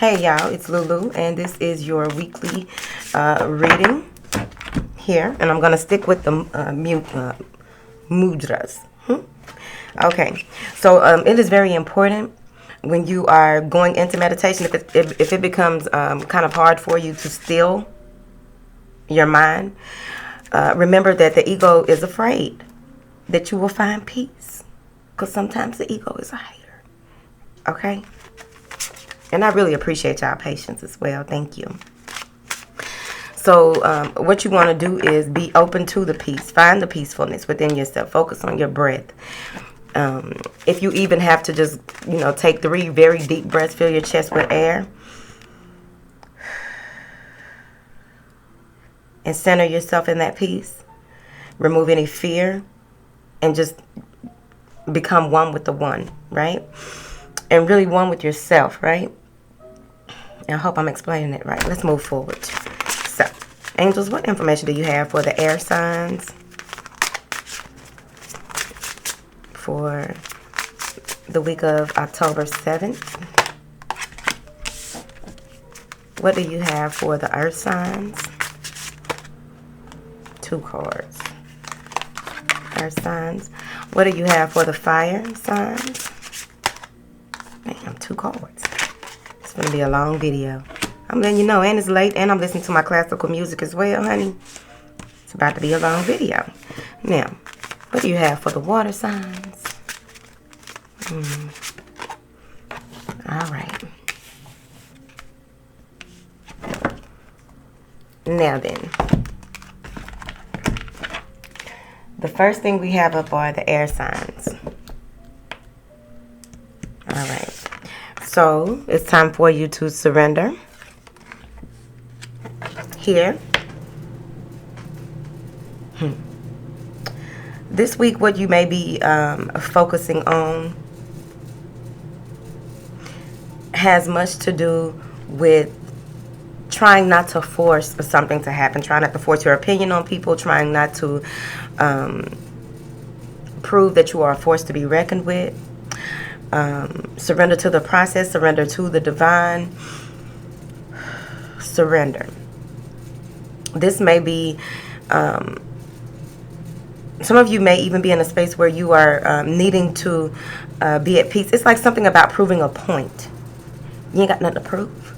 Hey y'all, it's Lulu, and this is your weekly reading here, and I'm gonna stick with the mudras. Okay, so it is very important when you are going into meditation. If it becomes kind of hard for you to still your mind, remember that the ego is afraid that you will find peace, because sometimes the ego is a hater. Okay. And I really appreciate y'all patience as well. Thank you. So what you want to do is be open to the peace. Find the peacefulness within yourself. Focus on your breath. If you even have to just, take 3 very deep breaths, fill your chest with air. And center yourself in that peace. Remove any fear. And just become one with the one, right? And really one with yourself, right? I hope I'm explaining it right. Let's move forward. So, angels, what information do you have for the air signs for the week of October 7th? What do you have for the earth signs? 2 cards. Earth signs. What do you have for the fire signs? Damn, 2 cards. It's going to be a long video. I'm letting you know, and it's late, and I'm listening to my classical music as well, honey. It's about to be a long video. Now, what do you have for the water signs? All right. Now then. The first thing we have up are the air signs. All right. So, it's time for you to surrender. Here. This week, what you may be focusing on has much to do with trying not to force something to happen. Trying not to force your opinion on people. Trying not to prove that you are a force to be reckoned with. Surrender to the process, surrender to the divine, surrender. This may be, some of you may even be in a space where you are needing to be at peace. It's like something about proving a point. You ain't got nothing to prove.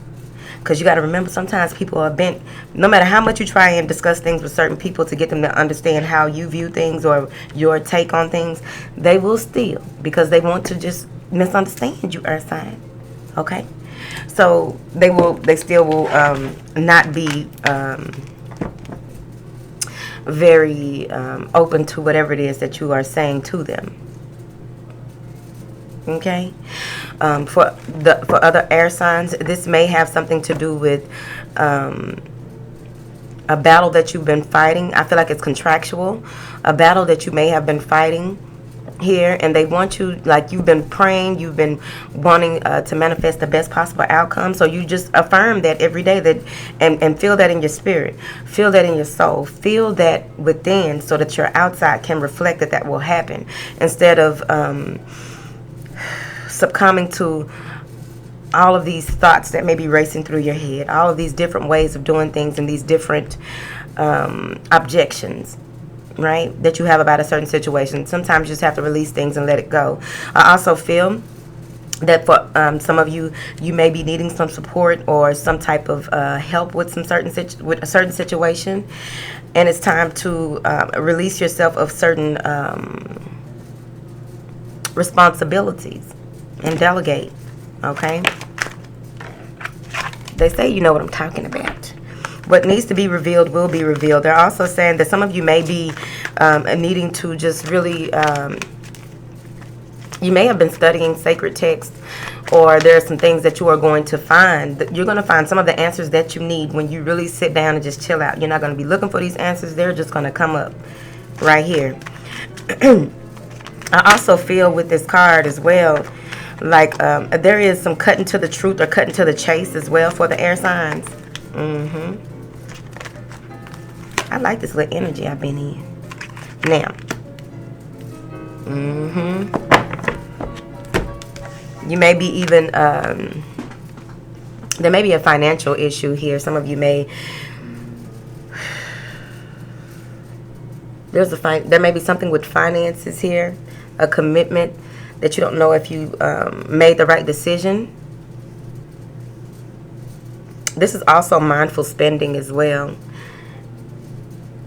Because you got to remember, sometimes people are bent. No matter how much you try and discuss things with certain people to get them to understand how you view things or your take on things, they will steal because they want to just misunderstand you, earth sign. Okay? So they still will not be very open to whatever it is that you are saying to them. Okay? For other air signs, this may have something to do with a battle that you've been fighting. I feel like it's contractual. A battle that you may have been fighting here, and they want you, like you've been praying, you've been wanting to manifest the best possible outcome. So you just affirm that every day, that and feel that in your spirit, feel that in your soul, feel that within, so that your outside can reflect that will happen, instead of succumbing to all of these thoughts that may be racing through your head, all of these different ways of doing things, and these different objections, right, that you have about a certain situation. Sometimes you just have to release things and let it go. I also feel that for some of you, you may be needing some support or some type of help with a certain situation, and it's time to release yourself of certain responsibilities and delegate. Okay? They say you know what I'm talking about. What needs to be revealed will be revealed. They're also saying that some of you may be needing to just really, you may have been studying sacred texts, or there are some things that you are going to find. You're going to find some of the answers that you need when you really sit down and just chill out. You're not going to be looking for these answers. They're just going to come up right here. I also feel with this card as well, like there is some cutting to the truth or cutting to the chase as well for the air signs. I like this little energy I've been in. Now, you may be even There may be a financial issue here. Some of you may, there may be something with finances here, a commitment that you don't know if you made the right decision. This is also mindful spending as well.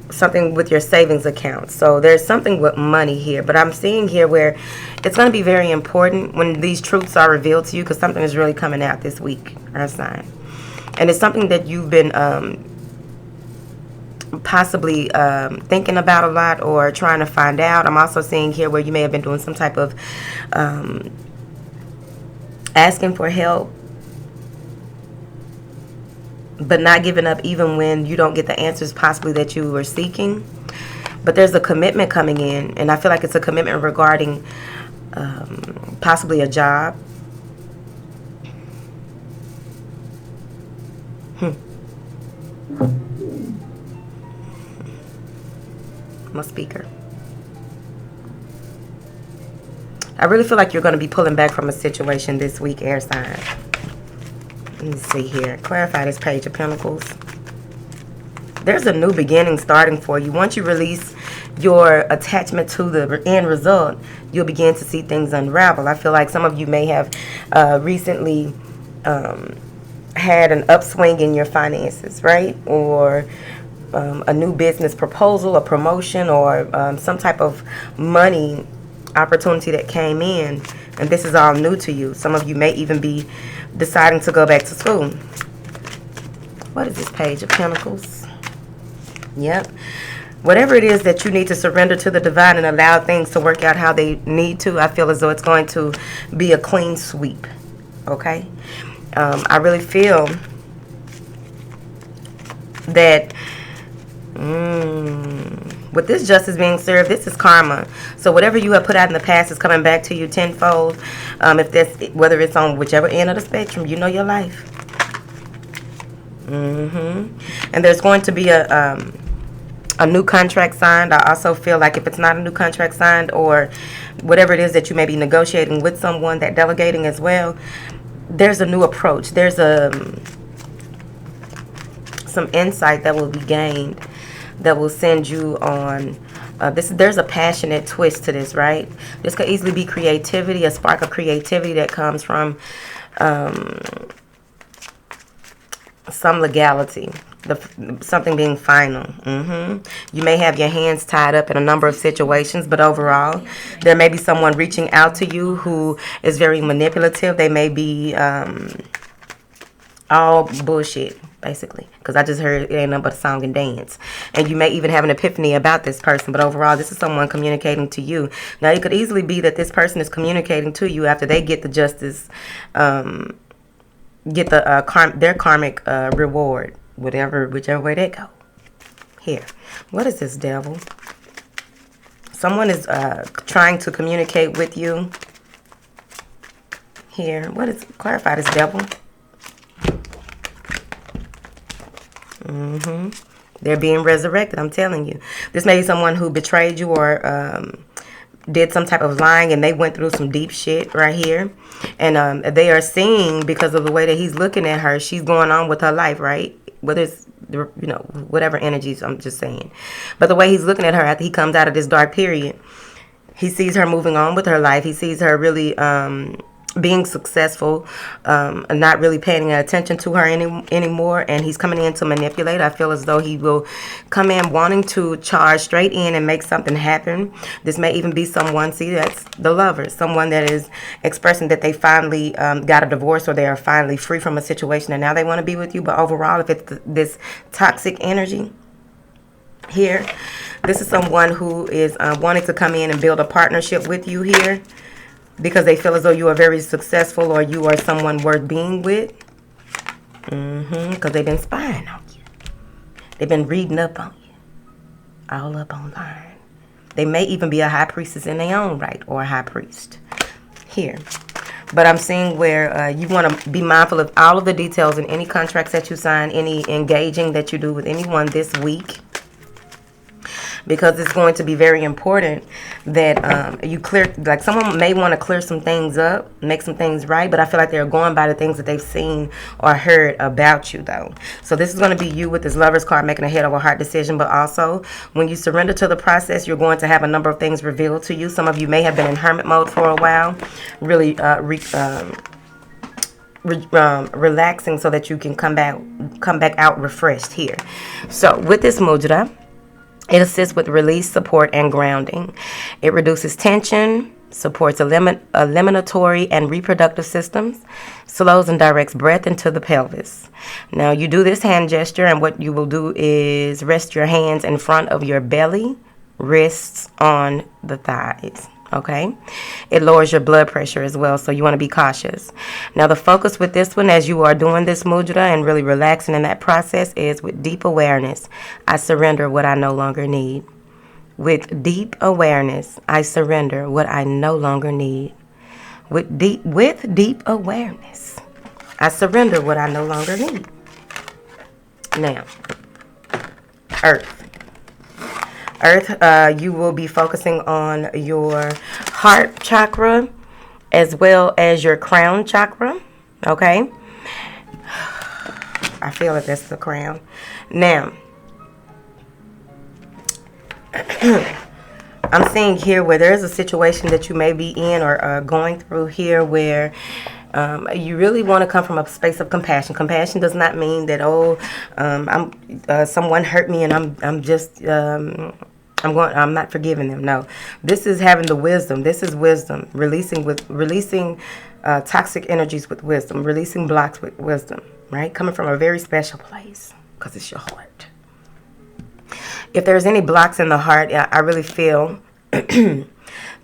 Something with your savings account. So there's something with money here, but I'm seeing here where it's going to be very important when these truths are revealed to you, because something is really coming out this week, Earth sign. And it's something that you've been possibly thinking about a lot or trying to find out. I'm also seeing here where you may have been doing some type of asking for help, but not giving up even when you don't get the answers possibly that you were seeking. But there's a commitment coming in, and I feel like it's a commitment regarding possibly a job. I'm a speaker. I really feel like you're going to be pulling back from a situation this week, air sign. Let me see here. Clarify this Page of Pentacles. There's a new beginning starting for you. Once you release your attachment to the end result, you'll begin to see things unravel. I feel like some of you may have recently had an upswing in your finances, right? Or a new business proposal, a promotion, or some type of money opportunity that came in, and this is all new to you. Some of you may even be deciding to go back to school. What is this Page of Pentacles? Yep. Whatever it is that you need to surrender to the divine and allow things to work out how they need to, I feel as though it's going to be a clean sweep. Okay? I really feel that with this justice being served, this is karma. So whatever you have put out in the past is coming back to you tenfold. If that's, whether it's on whichever end of the spectrum, you know your life. And there's going to be a new contract signed. I also feel like if it's not a new contract signed, or whatever it is that you may be negotiating with someone, that delegating as well, there's a new approach. There's some insight that will be gained that will send you on there's a passionate twist to this, right? This could easily be creativity, a spark of creativity that comes from some legality, something being final. You may have your hands tied up in a number of situations, but overall, there may be someone reaching out to you who is very manipulative. They may be all bullshit, basically, because I just heard it ain't nothing but a song and dance. And you may even have an epiphany about this person, but overall, this is someone communicating to you. Now, it could easily be that this person is communicating to you after they get the justice, get the their karmic reward, whichever way they go. Here, what is this, devil? Someone is trying to communicate with you. Here, what is, clarify this, devil. They're being resurrected, I'm telling you. This may be someone who betrayed you or did some type of lying, and they went through some deep shit right here. And they are seeing, because of the way that he's looking at her, she's going on with her life, right? Whether it's, you know, whatever energies, I'm just saying. But the way he's looking at her after he comes out of this dark period, he sees her moving on with her life. He sees her really being successful, and not really paying attention to her anymore, and he's coming in to manipulate. I feel as though he will come in wanting to charge straight in and make something happen. This may even be someone, see, that's the lover, someone that is expressing that they finally got a divorce, or they are finally free from a situation and now they want to be with you. But overall, if it's this toxic energy here, this is someone who is wanting to come in and build a partnership with you here, because they feel as though you are very successful, or you are someone worth being with. Because they've been spying on you. They've been reading up on you. All up online. They may even be a high priestess in their own right, or a high priest. Here. But I'm seeing where you want to be mindful of all of the details in any contracts that you sign, any engaging that you do with anyone this week. because it's going to be very important that you clear, like someone may want to clear some things up, make some things right, but I feel like they're going by the things that they've seen or heard about you though. So this is going to be you with this Lover's card making a head over heart decision, but also when you surrender to the process, you're going to have a number of things revealed to you. Some of you may have been in hermit mode for a while, really relaxing so that you can come back out refreshed here. So with this mudra, it assists with release, support, and grounding. It reduces tension, supports eliminatory and reproductive systems, slows and directs breath into the pelvis. Now you do this hand gesture, and what you will do is rest your hands in front of your belly, wrists on the thighs. Okay, it lowers your blood pressure as well, so you want to be cautious. Now the focus with this one, as you are doing this mudra and really relaxing in that process, is with deep awareness. I surrender what I no longer need. With deep awareness, I surrender what I no longer need. With deep awareness, I surrender what I no longer need. Now, Earth. Earth, you will be focusing on your heart chakra as well as your crown chakra. Okay? I feel like that's the crown. Now, I'm seeing here where there's a situation that you may be in or going through here where you really want to come from a space of compassion. Compassion does not mean that, someone hurt me and I'm not forgiving them. No, this is having the wisdom. This is wisdom, releasing toxic energies with wisdom, releasing blocks with wisdom, right? Coming from a very special place because it's your heart. If there's any blocks in the heart, I really feel that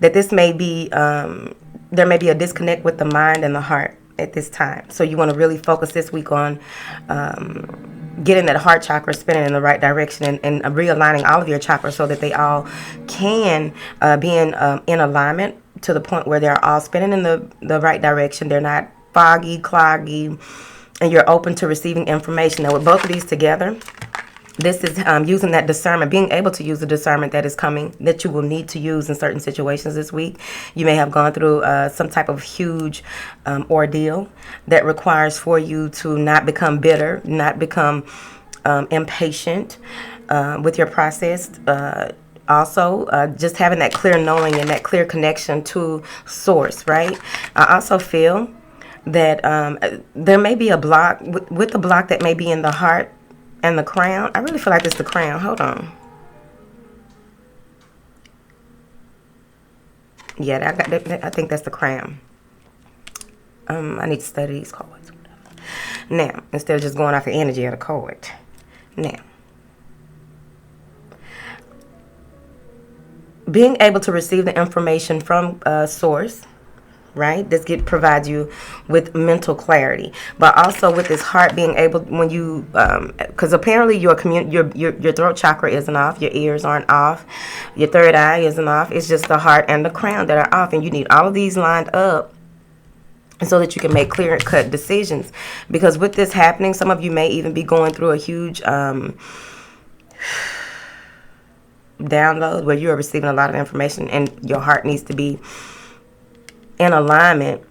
this may be, there may be a disconnect with the mind and the heart at this time. So you want to really focus this week on getting that heart chakra spinning in the right direction and realigning all of your chakras so that they all can be in alignment to the point where they're all spinning in the right direction. They're not foggy, cloggy, and you're open to receiving information. Now with both of these together, this is using that discernment, being able to use the discernment that is coming, that you will need to use in certain situations this week. You may have gone through some type of huge ordeal that requires for you to not become bitter, not become impatient with your process. Also, just having that clear knowing and that clear connection to source, right? I also feel that there may be a block, with the block that may be in the heart and the crown. I really feel like it's the crown. Hold on. Yeah, I think that's the crown. I need to study these cards. Now, instead of just going off the energy of the card. Now, being able to receive the information from source, right? This provides you with mental clarity, but also with this heart being able, when you, because apparently your throat chakra isn't off, your ears aren't off, your third eye isn't off. It's just the heart and the crown that are off, and you need all of these lined up so that you can make clear and cut decisions. Because with this happening, some of you may even be going through a huge download where you are receiving a lot of information, and your heart needs to be in alignment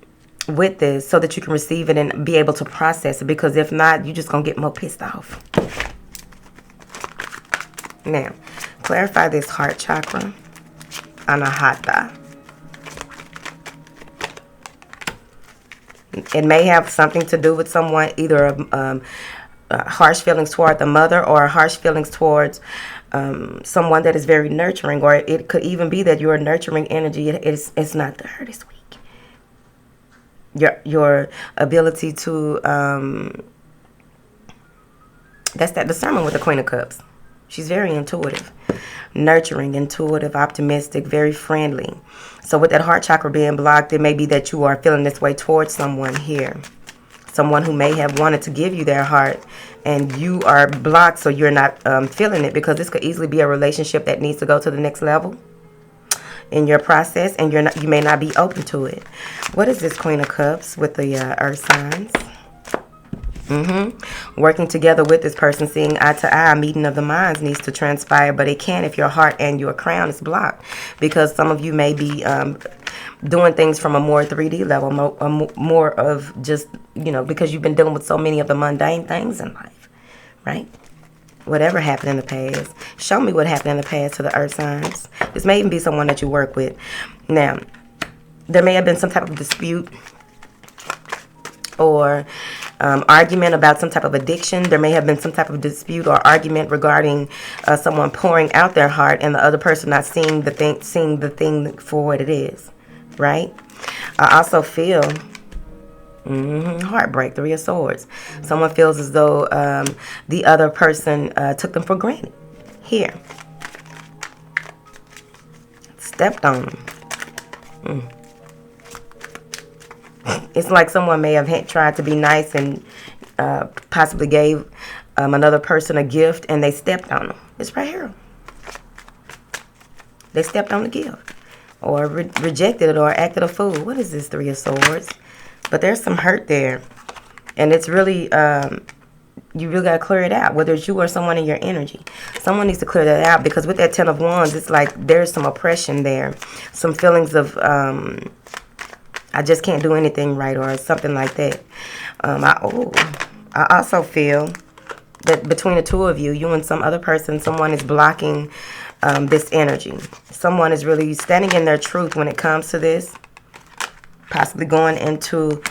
with this so that you can receive it and be able to process it, because if not, you're just gonna get more pissed off. Now, clarify this heart chakra, anahata. It may have something to do with someone, either harsh feelings toward the mother or harsh feelings towards someone that is very nurturing, or it could even be that your nurturing energy it's not there this week. Your ability to that's that discernment with the Queen of Cups. She's very intuitive, nurturing, intuitive, optimistic, very friendly. So with that heart chakra being blocked, it may be that you are feeling this way towards someone here, someone who may have wanted to give you their heart, and you are blocked, so you're not feeling it, because this could easily be a relationship that needs to go to the next level in your process, and you may not be open to it. What is this Queen of Cups with the earth signs? Working together with this person, seeing eye to eye, meeting of the minds needs to transpire, but it can if your heart and your crown is blocked, because some of you may be doing things from a more 3D level, more of just, because you've been dealing with so many of the mundane things in life, right? Whatever happened in the past. Show me what happened in the past to the earth signs. This may even be someone that you work with. Now, there may have been some type of dispute or argument about some type of addiction. There may have been some type of dispute or argument regarding someone pouring out their heart and the other person not seeing the thing for what it is, right? I also feel heartbreak, 3 of Swords. Someone feels as though the other person took them for granted. Here, stepped on them. It's like someone may have tried to be nice and possibly gave another person a gift, and they stepped on them. It's right here. They stepped on the gift, or rejected it, or acted a fool. What is this 3 of Swords? But there's some hurt there, and it's really, you really got to clear it out, whether it's you or someone in your energy. Someone needs to clear that out, because with that 10 of Wands, it's like there's some oppression there, some feelings of, I just can't do anything right, or something like that. I also feel that between the two of you, you and some other person, someone is blocking this energy. Someone is really standing in their truth when it comes to this. Possibly going into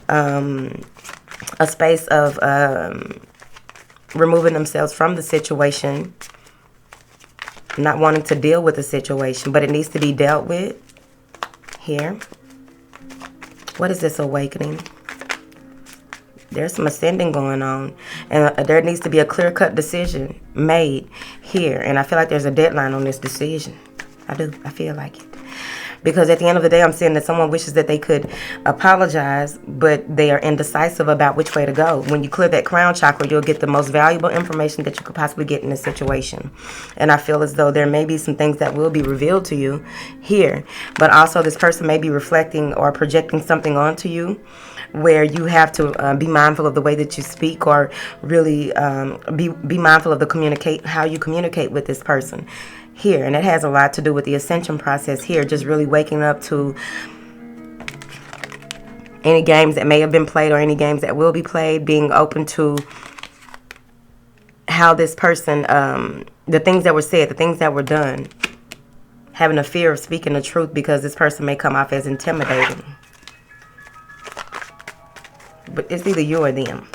a space of removing themselves from the situation, not wanting to deal with the situation, but it needs to be dealt with. Here, what is this awakening? There's some ascending going on, and there needs to be a clear-cut decision made here, and I feel like there's a deadline on this decision. I feel like it. Because at the end of the day, I'm seeing that someone wishes that they could apologize, but they are indecisive about which way to go. When you clear that crown chakra, you'll get the most valuable information that you could possibly get in this situation. And I feel as though there may be some things that will be revealed to you here. But also this person may be reflecting or projecting something onto you, where you have to be mindful of the way that you speak, or really be mindful of how you communicate with this person. Here, and it has a lot to do with the ascension process here, just really waking up to any games that may have been played or any games that will be played, being open to how this person, the things that were said, the things that were done, having a fear of speaking the truth, because this person may come off as intimidating. But it's either you or them.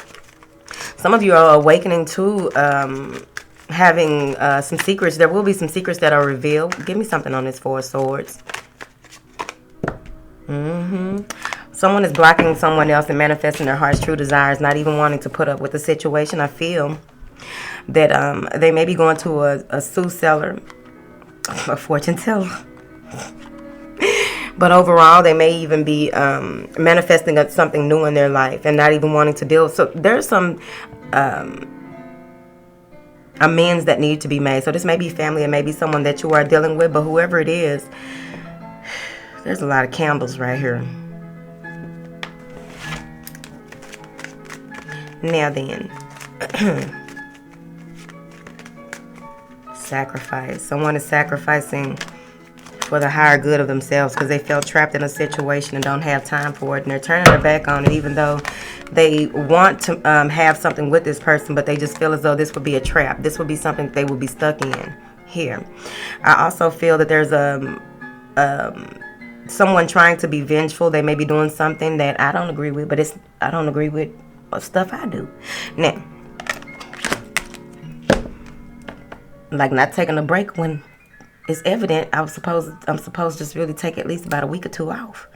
Some of you are awakening to having some secrets. There will be some secrets that are revealed. Give me something on this 4 of Swords. Someone is blocking someone else and manifesting their heart's true desires, not even wanting to put up with the situation. I feel that they may be going to a soothsayer, a fortune teller. But overall, they may even be manifesting something new in their life and not even wanting to deal. So there's some amends that need to be made. So this may be family, it may be someone that you are dealing with, but whoever it is, there's a lot of candles right here. Now then, sacrifice. Someone is sacrificing for the higher good of themselves because they felt trapped in a situation and don't have time for it, and they're turning their back on it, even though they want to have something with this person, but they just feel as though this would be a trap. This would be something that they would be stuck in here. I also feel that there's someone trying to be vengeful. They may be doing something that I don't agree with, but I don't agree with stuff I do. Now, like not taking a break when it's evident I'm supposed to just really take at least about a week or 2 off.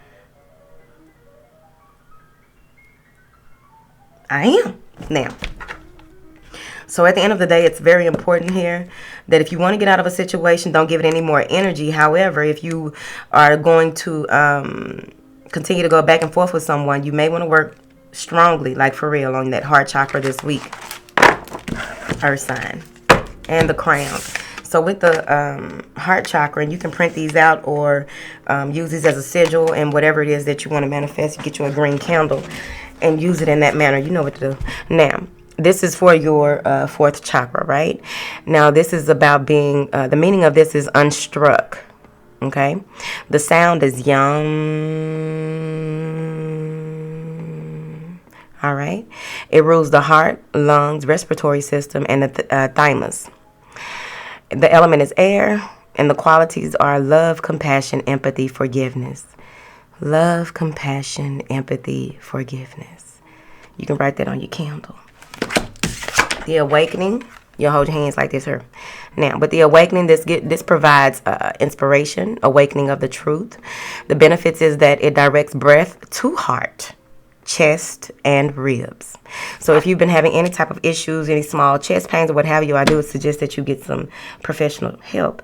I am now. So at the end of the day, it's very important here that if you want to get out of a situation, don't give it any more energy. However, if you are going to continue to go back and forth with someone, you may want to work strongly, like for real, on that heart chakra this week. Earth sign. And the crown. So with the heart chakra, and you can print these out or use these as a sigil and whatever it is that you want to manifest. You get you a green candle. and use it in that manner. You know what to do. Now, this is for your fourth chakra, right? Now, this is about being, the meaning of this is unstruck, okay? The sound is yum, all right? It rules the heart, lungs, respiratory system, and the thymus. The element is air, and the qualities are love, compassion, empathy, forgiveness. Love, compassion, empathy, forgiveness. You can write that on your candle. The awakening, you'll hold your hands like this here. Now, with the awakening, this provides inspiration, awakening of the truth. The benefits is that it directs breath to heart, chest, and ribs. So if you've been having any type of issues, any small chest pains or what have you, I do suggest that you get some professional help.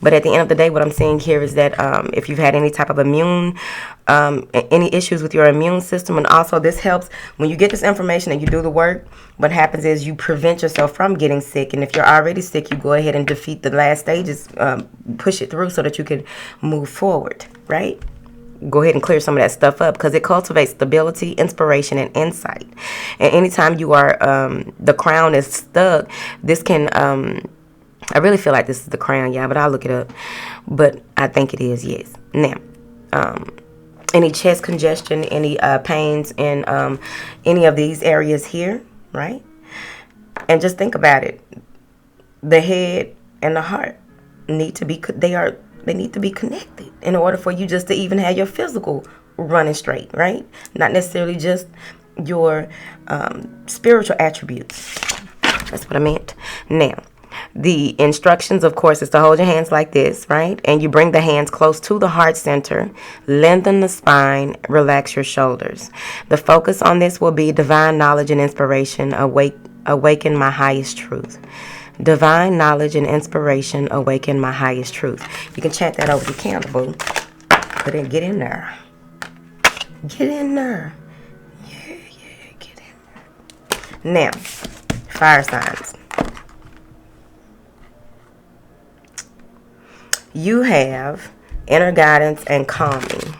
But at the end of the day, what I'm saying here is that if you've had any type of any issues with your immune system, and also this helps when you get this information and you do the work, what happens is you prevent yourself from getting sick. And if you're already sick, you go ahead and defeat the last stages, push it through so that you can move forward, right? Go ahead and clear some of that stuff up, because it cultivates stability, inspiration, and insight. And anytime you are, the crown is stuck, this can, I really feel like this is the crown, yeah, but I'll look it up. But I think it is, yes. Now, any chest congestion, any pains in any of these areas here, right? And just think about it. The head and the heart need to be, they need to be connected in order for you just to even have your physical running straight, right? Not necessarily just your spiritual attributes. That's what I meant. Now, the instructions, of course, is to hold your hands like this, right? And you bring the hands close to the heart center, lengthen the spine, relax your shoulders. The focus on this will be divine knowledge and inspiration, awaken my highest truth. Divine knowledge and inspiration, awaken my highest truth. You can chant that over the candle, boo. But then get in there. Get in there. Yeah, get in there. Now, fire signs. You have inner guidance and calming.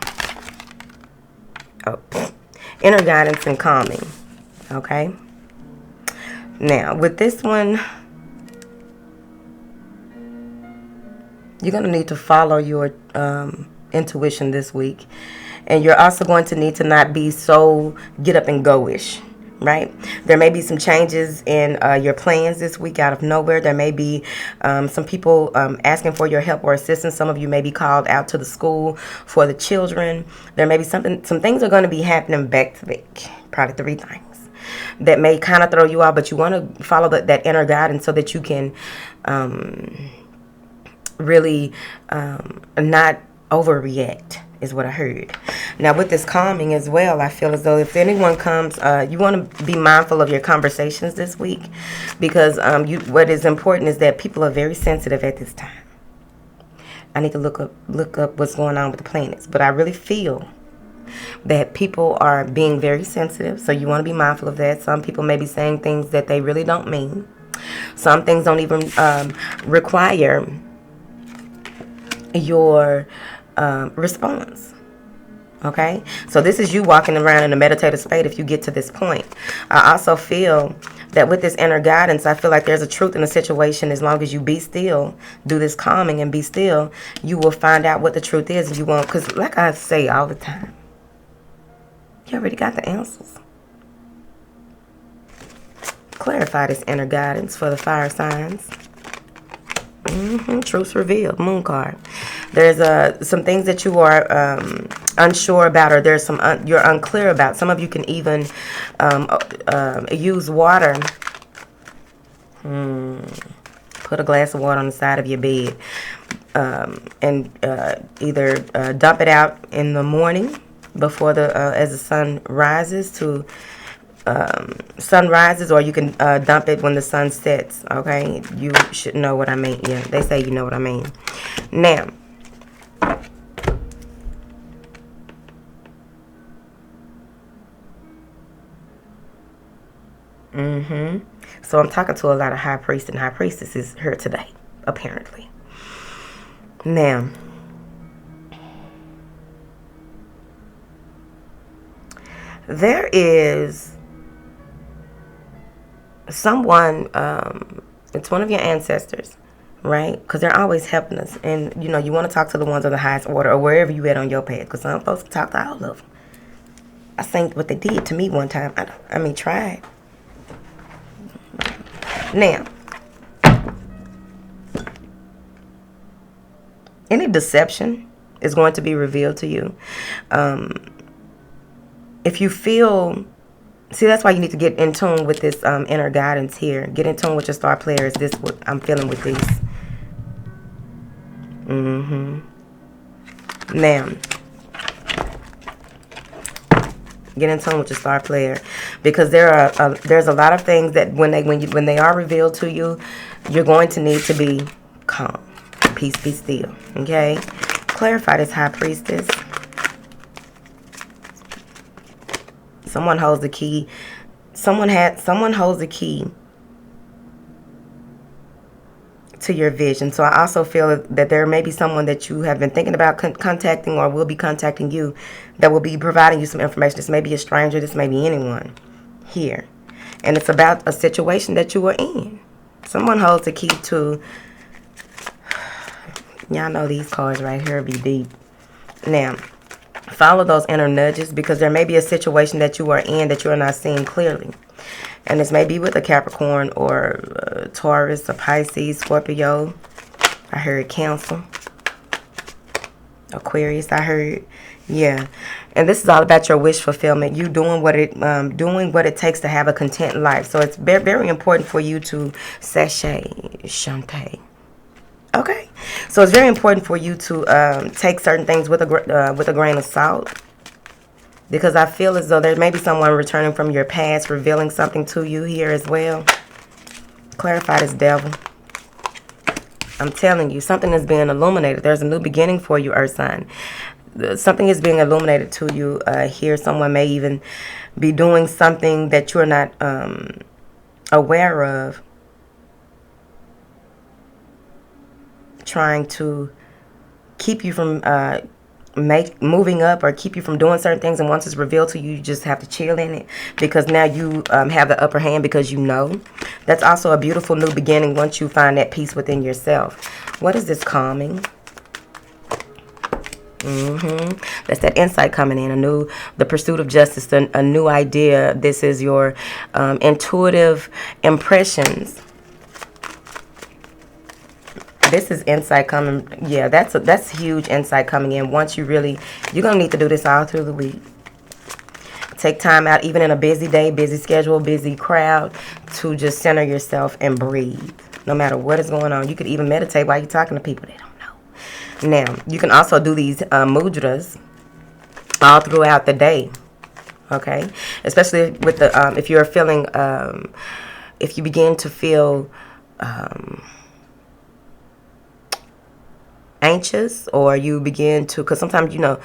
Inner guidance and calming. Okay? Now, with this one, you're going to need to follow your intuition this week. And you're also going to need to not be so get up and go-ish, right? There may be some changes in your plans this week out of nowhere. There may be some people asking for your help or assistance. Some of you may be called out to the school for the children. There may be some things are going to be happening back to back. Probably 3 things that may kind of throw you off, but you want to follow that inner guidance so that you can really not overreact, is what I heard. Now, with this calming as well, I feel as though if anyone comes, you want to be mindful of your conversations this week, because what is important is that people are very sensitive at this time. I need to look up what's going on with the planets, but I really feel that people are being very sensitive, so you want to be mindful of that. Some people may be saying things that they really don't mean. Some things don't even require your response. Okay, so this is you walking around in a meditative state if you get to this point. I also feel that with this inner guidance, I feel like there's a truth in the situation. As long as you be still, do this calming and be still, you will find out what the truth is. And you won't, because like I say all the time, you already got the answers. Clarify this inner guidance for the fire signs. Truths revealed. Moon card. There's some things that you are unsure about, or there's some you're unclear about. Some of you can even use water. Put a glass of water on the side of your bed, and either dump it out in the morning before as the sun rises to. Sun rises, or you can dump it when the sun sets. Okay, you should know what I mean. Yeah, they say you know what I mean. Now, so I'm talking to a lot of high priests and high priestesses here today, apparently. Now, there is someone, it's one of your ancestors, right? Because they're always helping us. And, you know, you want to talk to the ones of the highest order or wherever you at on your path. Because some folks talk to all of them. I think what they did to me one time. I mean, tried. Now, any deception is going to be revealed to you. If you feel, see, that's why you need to get in tune with this inner guidance here. Get in tune with your star player. Is this what I'm feeling with these? Now, get in tune with your star player, because there's a lot of things that when they are revealed to you, you're going to need to be calm. Peace, be still. Okay. Clarify this, High Priestess. Someone holds the key. Someone holds the key to your vision. So I also feel that there may be someone that you have been thinking about contacting or will be contacting you that will be providing you some information. This may be a stranger. This may be anyone here. And it's about a situation that you are in. Someone holds the key to, y'all know these cards right here be deep. Now, follow those inner nudges, because there may be a situation that you are in that you are not seeing clearly. And this may be with a Capricorn or Taurus, a Pisces, Scorpio. I heard Cancer. Aquarius, I heard. Yeah. And this is all about your wish fulfillment. You doing what it takes to have a content life. So it's very, very important for you to sashay, shante. Okay. So it's very important for you to take certain things with a grain of salt. Because I feel as though there may be someone returning from your past, revealing something to you here as well. Clarify this, devil. I'm telling you, something is being illuminated. There's a new beginning for you, Earth sign. Something is being illuminated to you here. Someone may even be doing something that you're not aware of. Trying to keep you from moving up or keep you from doing certain things, and once it's revealed to you, you just have to chill in it, because now you have the upper hand, because you know. That's also a beautiful new beginning once you find that peace within yourself. What is this? Calming. That's that insight coming in, the pursuit of justice, a new idea. This is your intuitive impressions. This is insight coming. Yeah, that's huge insight coming in. Once you're going to need to do this all through the week. Take time out, even in a busy day, busy schedule, busy crowd, to just center yourself and breathe. No matter what is going on. You could even meditate while you're talking to people that don't know. Now, you can also do these mudras all throughout the day. Okay? Especially with the, if you're feeling, if you begin to feel anxious, or you begin to, because sometimes, you know,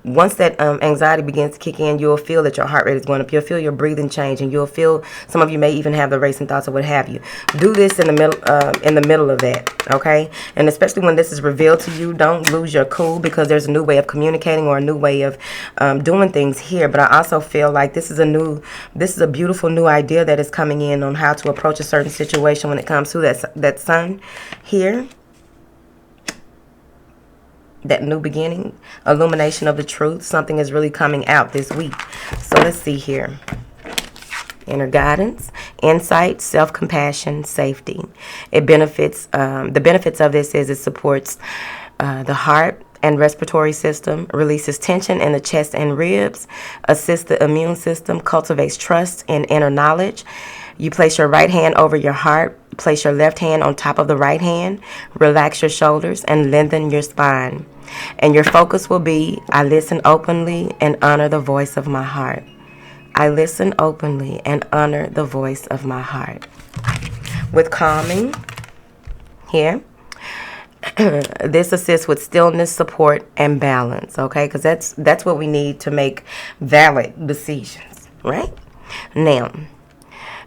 once that anxiety begins to kick in, you'll feel that your heart rate is going up. You'll feel your breathing change, and you'll feel, some of you may even have the racing thoughts or what have you. Do this in the middle of that, okay? And especially when this is revealed to you, don't lose your cool, because there's a new way of communicating or a new way of doing things here. But I also feel like this is a beautiful new idea that is coming in on how to approach a certain situation when it comes to that sun here. That new beginning, illumination of the truth. Something is really coming out this week. So let's see here. Inner guidance, insight, self-compassion, safety. It benefits, the benefits of this is it supports the heart and respiratory system, releases tension in the chest and ribs, assists the immune system, cultivates trust and inner knowledge. You place your right hand over your heart, place your left hand on top of the right hand, relax your shoulders and lengthen your spine. And your focus will be, I listen openly and honor the voice of my heart. I listen openly and honor the voice of my heart. With calming here, this assists with stillness, support, and balance, okay? Because that's what we need to make valid decisions, right? Now,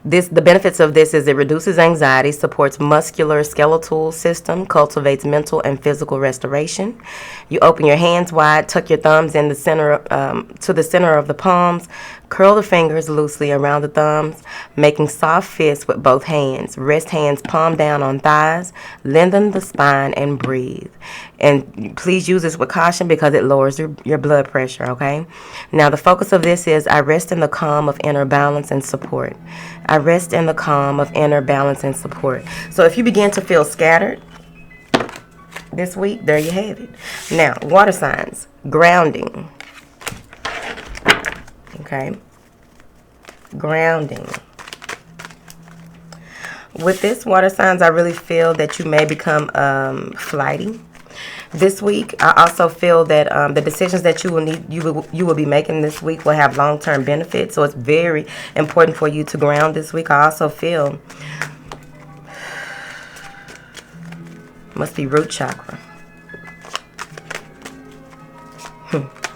The benefits of this is it reduces anxiety, supports muscular skeletal system, cultivates mental and physical restoration. You open your hands wide, tuck your thumbs in the center to the center of the palms, curl the fingers loosely around the thumbs, making soft fists with both hands. Rest hands palm down on thighs, lengthen the spine, and breathe. And please use this with caution because it lowers your blood pressure, okay? Now, the focus of this is I rest in the calm of inner balance and support. I rest in the calm of inner balance and support. So if you begin to feel scattered this week, there you have it. Now, water signs, grounding. Okay, grounding. With this water signs, I really feel that you may become flighty this week. I also feel that the decisions that you will be making this week will have long-term benefits. So it's very important for you to ground this week. I also feel must be root chakra.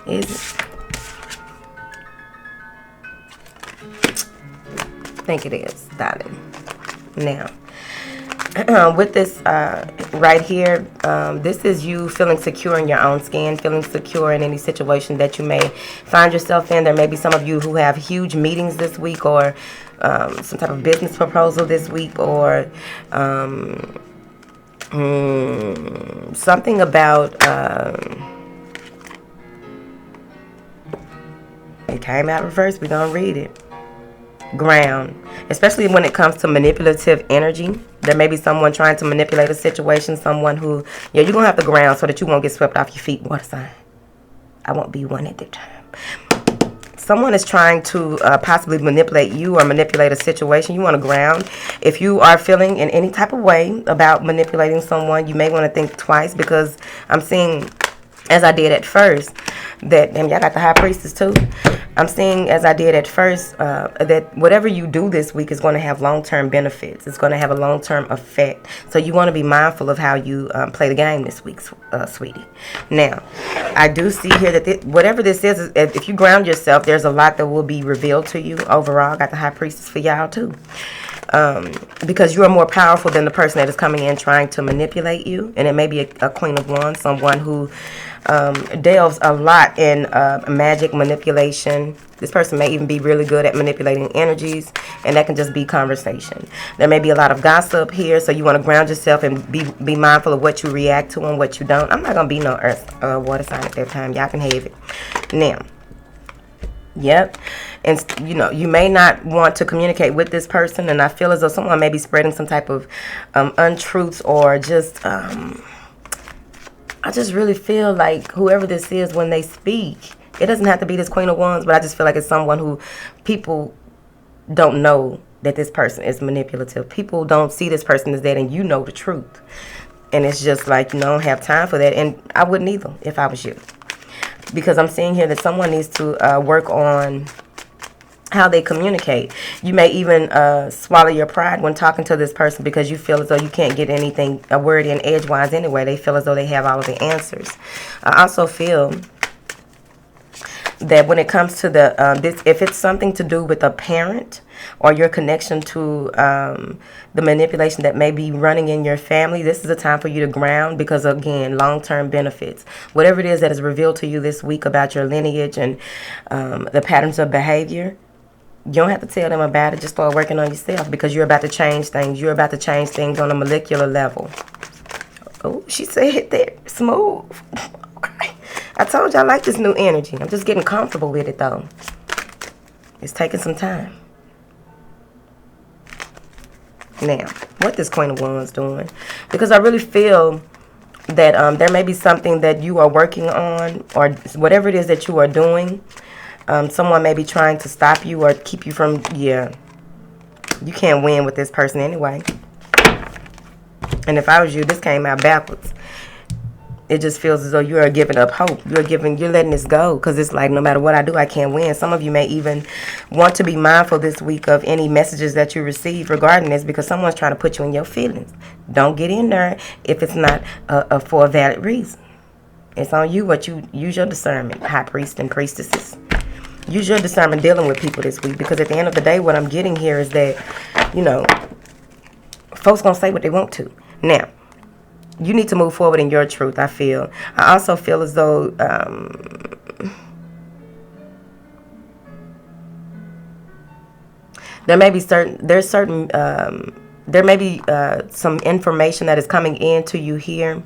Is it? I think it is, darling. Now, with this right here, this is you feeling secure in your own skin, feeling secure in any situation that you may find yourself in. There may be some of you who have huge meetings this week, or some type of business proposal this week, or something about it came out reverse. We're gonna read it. Ground, especially when it comes to manipulative energy. There may be someone trying to manipulate a situation, someone who, yeah, you're gonna have to ground so that you won't get swept off your feet. Water sign. I won't be one at the time. Someone is trying to possibly manipulate you or manipulate a situation. You want to ground. If you are feeling in any type of way about manipulating someone, you may want to think twice, because I'm seeing, as I did at first, that, damn, y'all got the high priestess too. I'm seeing, as I did at first, that whatever you do this week is going to have long-term benefits. It's going to have a long-term effect. So you want to be mindful of how you play the game this week, sweetie. Now, I do see here that whatever this is, if you ground yourself, there's a lot that will be revealed to you. Overall, I got the high priestess for y'all too. Because you are more powerful than the person that is coming in trying to manipulate you. And it may be a queen of wands, someone who delves a lot in magic manipulation. This person may even be really good at manipulating energies, and that can just be conversation. There may be a lot of gossip here, so you want to ground yourself and be mindful of what you react to and what you don't. I'm not going to be no earth water sign at that time. Y'all can have it. Now, yep. And, you know, you may not want to communicate with this person, and I feel as though someone may be spreading some type of untruths, or just, I just really feel like whoever this is, when they speak, it doesn't have to be this Queen of Wands, but I just feel like it's someone who people don't know that this person is manipulative. People don't see this person as that, and you know the truth. And it's just like, you don't have time for that. And I wouldn't either if I was you. Because I'm seeing here that someone needs to work on how they communicate. You may even swallow your pride when talking to this person, because you feel as though you can't get anything, a word in edgewise anyway. They feel as though they have all of the answers. I also feel that when it comes to the if it's something to do with a parent, or your connection to the manipulation that may be running in your family, this is a time for you to ground, because, again, long-term benefits. Whatever it is that is revealed to you this week about your lineage and the patterns of behavior, you don't have to tell them about it. Just start working on yourself, because you're about to change things. You're about to change things on a molecular level. Oh, she said that. Smooth. Okay. I told you I like this new energy. I'm just getting comfortable with it, though. It's taking some time. Now, what this Queen of Wands doing? Because I really feel that there may be something that you are working on, or whatever it is that you are doing. Someone may be trying to stop you or keep you from, yeah. You can't win with this person anyway. And if I was you, this came out backwards. It just feels as though you are giving up hope. You're letting this go, because it's like, no matter what I do, I can't win. Some of you may even want to be mindful this week of any messages that you receive regarding this, because someone's trying to put you in your feelings. Don't get in there if it's not for a valid reason. It's on you what you use your discernment, high priest and priestesses. Use your discernment dealing with people this week, because at the end of the day, what I'm getting here is that you know, folks gonna say what they want to. Now, you need to move forward in your truth, I feel. I also feel as though there may be some information that is coming in to you here.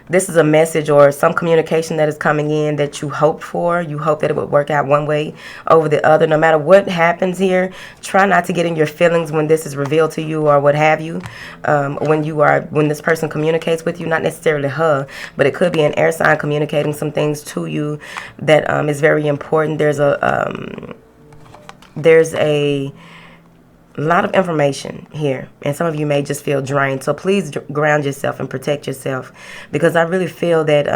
This is a message or some communication that is coming in that you hope for. You hope that it would work out one way over the other. No matter what happens here, try not to get in your feelings when this is revealed to you or what have you. When this person communicates with you, not necessarily her, but it could be an air sign communicating some things to you that is very important. There's a lot of information here, and some of you may just feel drained, so please ground yourself and protect yourself, because I really feel that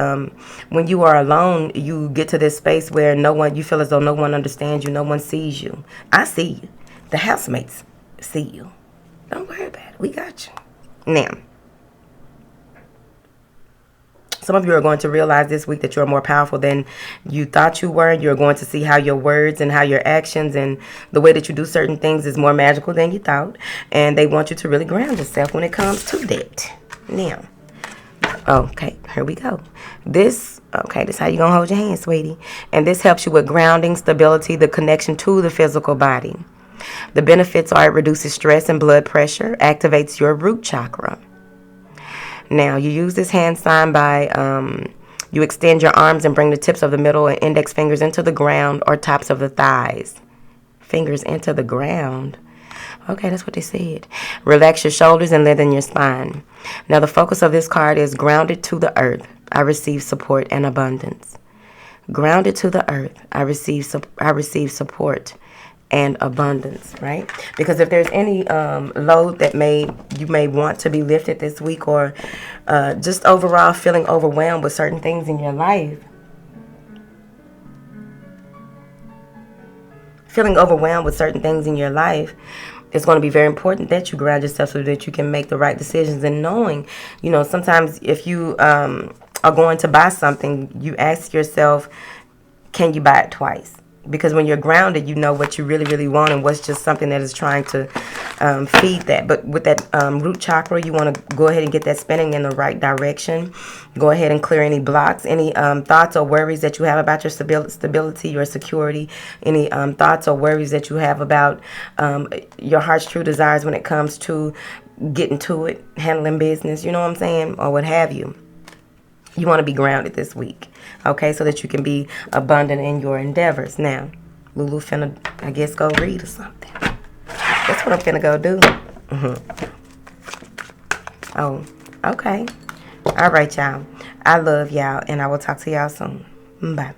when you are alone, you get to this space where you feel as though no one understands you, no one sees you. I see you. The housemates see you. Don't worry about it. We got you. Now, some of you are going to realize this week that you're more powerful than you thought you were. You're going to see how your words and how your actions and the way that you do certain things is more magical than you thought. And they want you to really ground yourself when it comes to that. Now, okay, here we go. This is how you're going to hold your hand, sweetie. And this helps you with grounding, stability, the connection to the physical body. The benefits are it reduces stress and blood pressure, activates your root chakra. Now, you use this hand sign by, you extend your arms and bring the tips of the middle and index fingers into the ground or tops of the thighs. Fingers into the ground. Okay, that's what they said. Relax your shoulders and lengthen your spine. Now, the focus of this card is grounded to the earth. I receive support and abundance. Grounded to the earth. I receive support and abundance, right? Because if there's any load that you may want to be lifted this week, or just overall feeling overwhelmed with certain things in your life, it's going to be very important that you ground yourself so that you can make the right decisions. And knowing, sometimes if you are going to buy something, you ask yourself, can you buy it twice? Because when you're grounded, you know what you really, really want and what's just something that is trying to feed that. But with that root chakra, you want to go ahead and get that spinning in the right direction. Go ahead and clear any blocks, any thoughts or worries that you have about your stability, your security, any thoughts or worries that you have about your heart's true desires when it comes to getting to it, handling business, you know what I'm saying, or what have you. You want to be grounded this week, okay, so that you can be abundant in your endeavors. Now, Lulu finna, I guess, go read or something. That's what I'm finna go do. Oh, okay. All right, y'all. I love y'all, and I will talk to y'all soon. Bye.